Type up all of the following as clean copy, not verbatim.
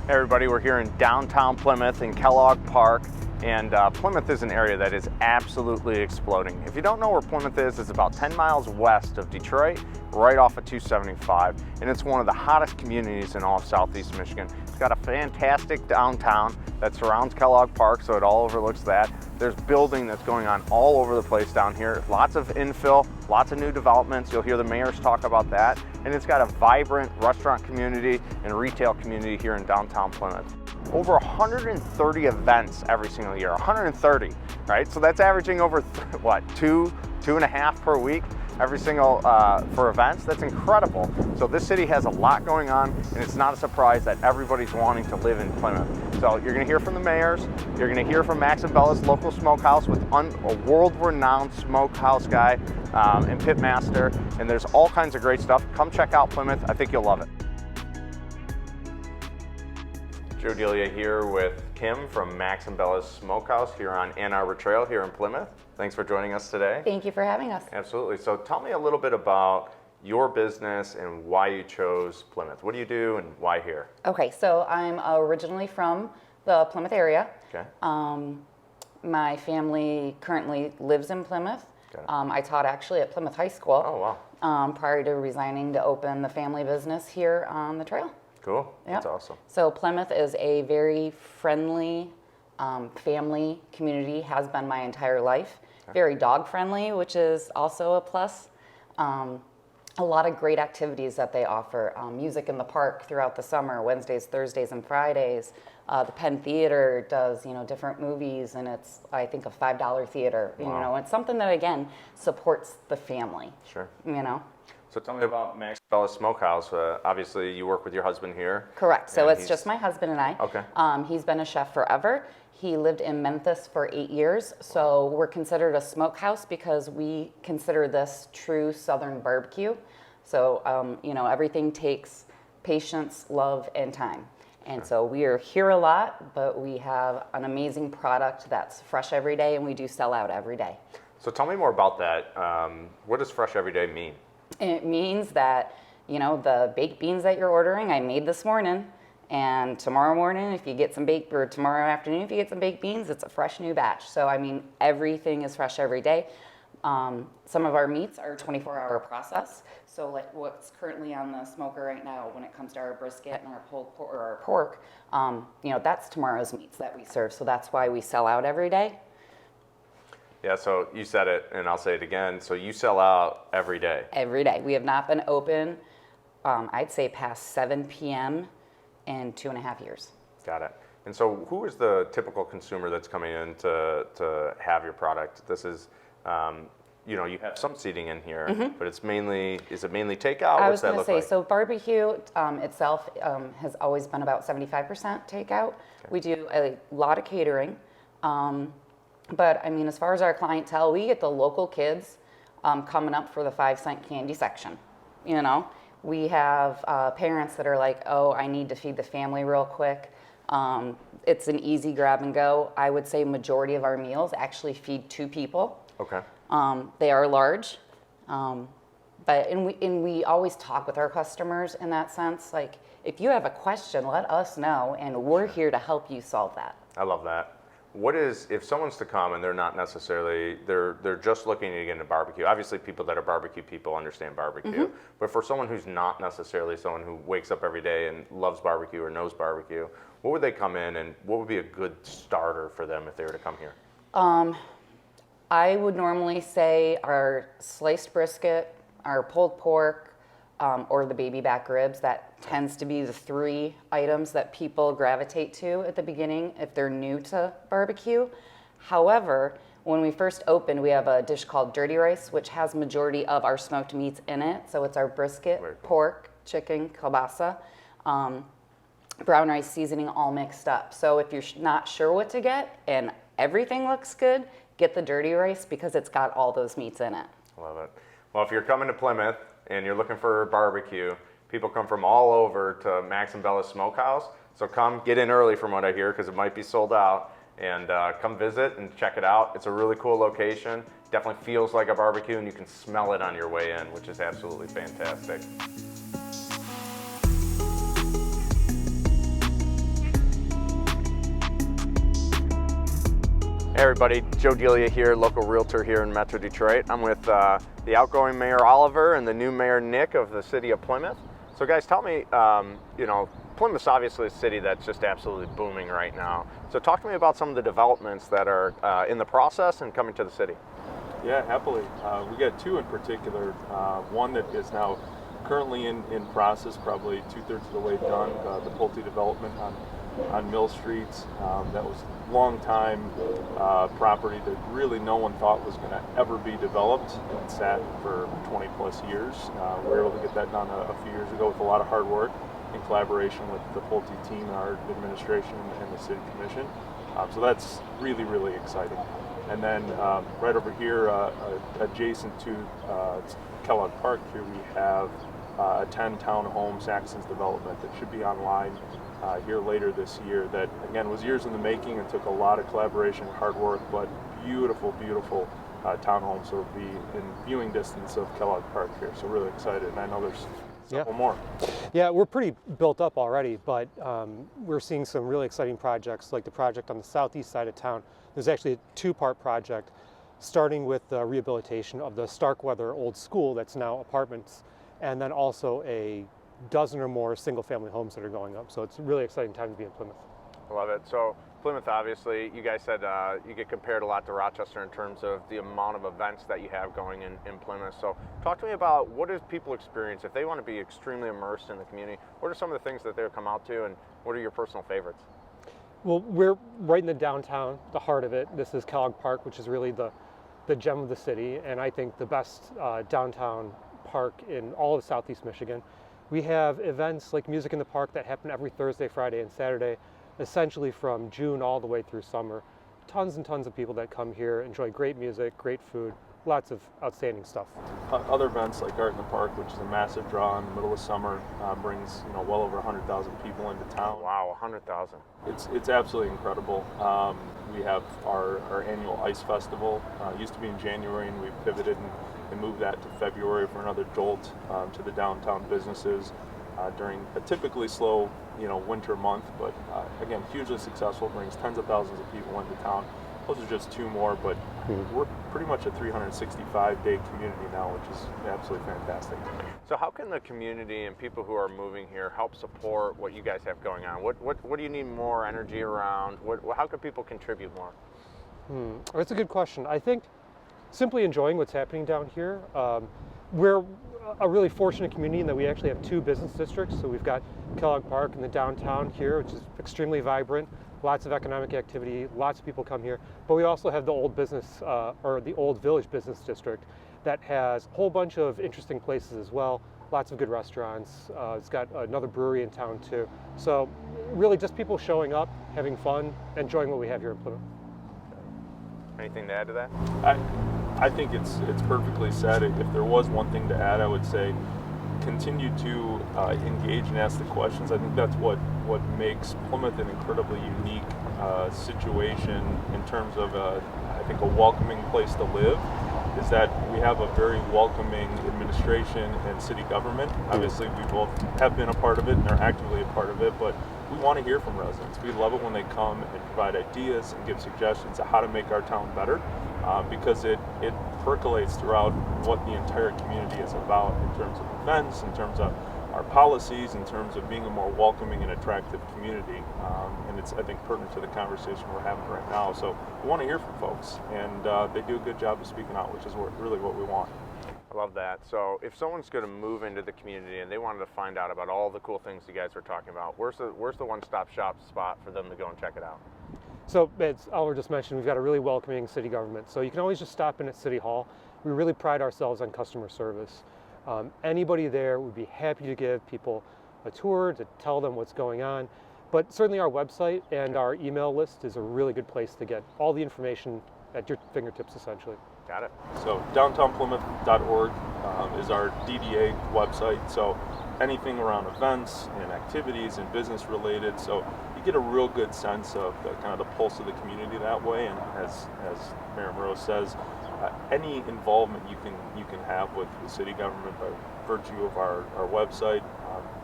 Hey everybody, we're here in downtown Plymouth in Kellogg Park, and Plymouth is an area that is absolutely exploding. If you don't know where Plymouth is, it's about 10 miles west of Detroit, right off of 275, and it's one of the hottest communities in all of Southeast Michigan. It's got a fantastic downtown that surrounds Kellogg Park, so it all overlooks that. There's building that's going on all over the place down here. Lots of infill, lots of new developments. You'll hear the mayors talk about that. And it's got a vibrant restaurant community and retail community here in downtown Plymouth. Over 130 events every single year, 130, right? So that's averaging over, two and a half per week every single, for events. That's incredible. So this city has a lot going on, and it's not a surprise that everybody's wanting to live in Plymouth. So you're gonna hear from the mayors, you're gonna hear from Max and Bella's local smokehouse with a world-renowned smokehouse guy and pitmaster, and there's all kinds of great stuff. Come check out Plymouth, I think you'll love it. Joe Delia here with Kim from Max and Bella's Smokehouse here on Ann Arbor Trail here in Plymouth. Thanks for joining us today. Thank you for having us. Absolutely. So tell me a little bit about your business and why you chose Plymouth. What do you do and why here? Okay, so I'm originally from the Plymouth area. Okay. My family currently lives in Plymouth. I taught actually at Plymouth High School. Oh, wow. Prior to resigning to open the family business here on the trail. Cool. Yep. That's awesome. So Plymouth is a very friendly family community, has been my entire life. Okay. Very dog friendly, which is also a plus. A lot of great activities that they offer. Music in the park throughout the summer, Wednesdays, Thursdays, and Fridays. The Penn Theater does, different movies, and it's, I think, a $5 theater. Wow. It's something that, again, supports the family. Sure. So tell me about Max and Bella's Smokehouse. Obviously, you work with your husband here. Correct. So it's just my husband and I. Okay. He's been a chef forever. He lived in Memphis for 8 years. So we're considered a smokehouse because we consider this true Southern barbecue. So, everything takes patience, love, and time. And so we are here a lot, but we have an amazing product that's fresh every day, and we do sell out every day. So tell me more about that. What does fresh every day mean? It means that, the baked beans that you're ordering, I made this morning, and tomorrow morning, if you get some or tomorrow afternoon, if you get some baked beans, it's a fresh new batch. So, everything is fresh every day. Some of our meats are 24-hour process. So like what's currently on the smoker right now when it comes to our brisket and our pulled pork, or our pork, that's tomorrow's meats that we serve. So that's why we sell out every day. Yeah, so you said it, and I'll say it again. So you sell out every day? Every day. We have not been open, I'd say, past 7 p.m. in 2.5 years. Got it. And so who is the typical consumer that's coming in to have your product? This is, you have some seating in here, but is it mainly takeout? I was going to say, so barbecue itself has always been about 75% takeout. Okay. We do a lot of catering. But as far as our clientele, we get the local kids coming up for the 5-cent candy section. We have parents that are like, oh, I need to feed the family real quick. It's an easy grab and go. I would say majority of our meals actually feed 2 people. Okay. They are large, but we always talk with our customers in that sense. Like, if you have a question, let us know, and we're here to help you solve that. I love that. What is, if someone's to come and they're not necessarily, they're just looking to get into barbecue. Obviously, people that are barbecue people understand barbecue, but for someone who's not necessarily someone who wakes up every day and loves barbecue or knows barbecue, what would they come in, and what would be a good starter for them if they were to come here? I would normally say our sliced brisket, our pulled pork, or the baby back ribs. That tends to be the 3 items that people gravitate to at the beginning if they're new to barbecue. However, when we first opened, we have a dish called dirty rice, which has majority of our smoked meats in it. So it's our brisket, pork, chicken, kielbasa, brown rice seasoning, all mixed up. So if you're not sure what to get and everything looks good, get the dirty rice because it's got all those meats in it. Love it. Well, if you're coming to Plymouth and you're looking for barbecue, people come from all over to Max and Bella's Smokehouse. So come get in early from what I hear, because it might be sold out, and come visit and check it out. It's a really cool location. Definitely feels like a barbecue, and you can smell it on your way in, which is absolutely fantastic. Hey everybody, Joe Delia here, local realtor here in Metro Detroit. I'm with the outgoing Mayor Oliver and the new Mayor Nick of the city of Plymouth. So guys, tell me, Plymouth's obviously a city that's just absolutely booming right now. So talk to me about some of the developments that are in the process and coming to the city. Yeah, happily. We got two in particular. One that is now currently in process, probably 2/3 of the way done, the Pulte development on Mill Street. That was long time property that really no one thought was going to ever be developed, and sat for 20 plus years. We were able to get that done a few years ago with a lot of hard work in collaboration with the Pulte team, our administration, and the city commission. So that's really, really exciting. And then right over here, adjacent to Kellogg Park here, we have a 10 townhome Saxon's development that should be online here later this year. That again was years in the making and took a lot of collaboration and hard work, but beautiful, beautiful townhomes. So it'll be in viewing distance of Kellogg Park here. So really excited, and I know there's several more. Yeah, we're pretty built up already, but we're seeing some really exciting projects, like the project on the southeast side of town. There's actually a two-part project, starting with the rehabilitation of the Starkweather old school that's now apartments, and then also a dozen or more single-family homes that are going up. So it's a really exciting time to be in Plymouth. I love it. So Plymouth, obviously, you guys said you get compared a lot to Rochester in terms of the amount of events that you have going in Plymouth. So talk to me about what does people experience if they want to be extremely immersed in the community? What are some of the things that they'll come out to, and what are your personal favorites? Well, we're right in the downtown, the heart of it. This is Kellogg Park, which is really the gem of the city, and I think the best downtown park in all of Southeast Michigan. We have events like Music in the Park that happen every Thursday, Friday, and Saturday, essentially from June all the way through summer. Tons and tons of people that come here, enjoy great music, great food, lots of outstanding stuff. Other events like Art in the Park, which is a massive draw in the middle of summer, brings well over 100,000 people into town. Wow, 100,000. It's absolutely incredible. We have our annual ice festival. It used to be in January, and we pivoted and moved that to February for another jolt to the downtown businesses during a typically slow winter month, but again, hugely successful, brings tens of thousands of people into town. Those are just two more, but we're pretty much a 365-day community now, which is absolutely fantastic. So how can the community and people who are moving here help support what you guys have going on? What do you need more energy around? How can people contribute more? That's a good question. I think simply enjoying what's happening down here. We're a really fortunate community in that we actually have two business districts. So we've got Kellogg Park in the downtown here, which is extremely vibrant, lots of economic activity, lots of people come here. But we also have the old business, or the old village business district, that has a whole bunch of interesting places as well, lots of good restaurants. It's got another brewery in town too. So really just people showing up, having fun, enjoying what we have here in Plymouth. Anything to add to that? I think it's perfectly said. If there was one thing to add, I would say continue to engage and ask the questions. I think that's what makes Plymouth an incredibly unique situation in terms of I think a welcoming place to live, is that we have a very welcoming administration and city government. Obviously, we both have been a part of it and are actively a part of it, but we want to hear from residents. We love it when they come and provide ideas and give suggestions on how to make our town better, because it percolates throughout what the entire community is about in terms of events, in terms of our policies, in terms of being a more welcoming and attractive community. And it's, I think, pertinent to the conversation we're having right now. So we want to hear from folks, and they do a good job of speaking out, which is really what we want. I love that. So if someone's going to move into the community and they wanted to find out about all the cool things you guys are talking about, where's the one-stop shop spot for them to go and check it out? So as Oliver just mentioned, we've got a really welcoming city government. So you can always just stop in at City Hall. We really pride ourselves on customer service. Anybody there would be happy to give people a tour, to tell them what's going on. But certainly our website and our email list is a really good place to get all the information at your fingertips, essentially. Got it. So downtownplymouth.org is our DDA website. So anything around events and activities and business related. So you get a real good sense of the kind of the pulse of the community that way. And as Mayor Moreau says, any involvement you can have with the city government by virtue of our website.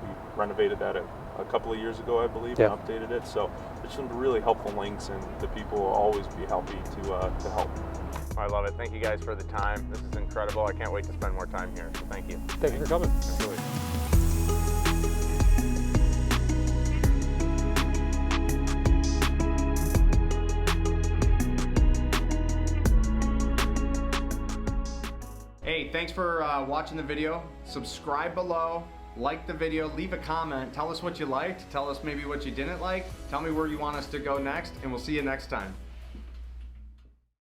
We renovated that a a couple of years ago, I believe, Yeah. and updated it. So there's some really helpful links, and the people will always be happy to help. I love it. Thank you guys for the time. This is incredible. I can't wait to spend more time here. So thank you. Thank you for coming. Absolutely. Hey, thanks for watching the video. Subscribe below, like the video, leave a comment, tell us what you liked, tell us maybe what you didn't like, tell me where you want us to go next, and we'll see you next time.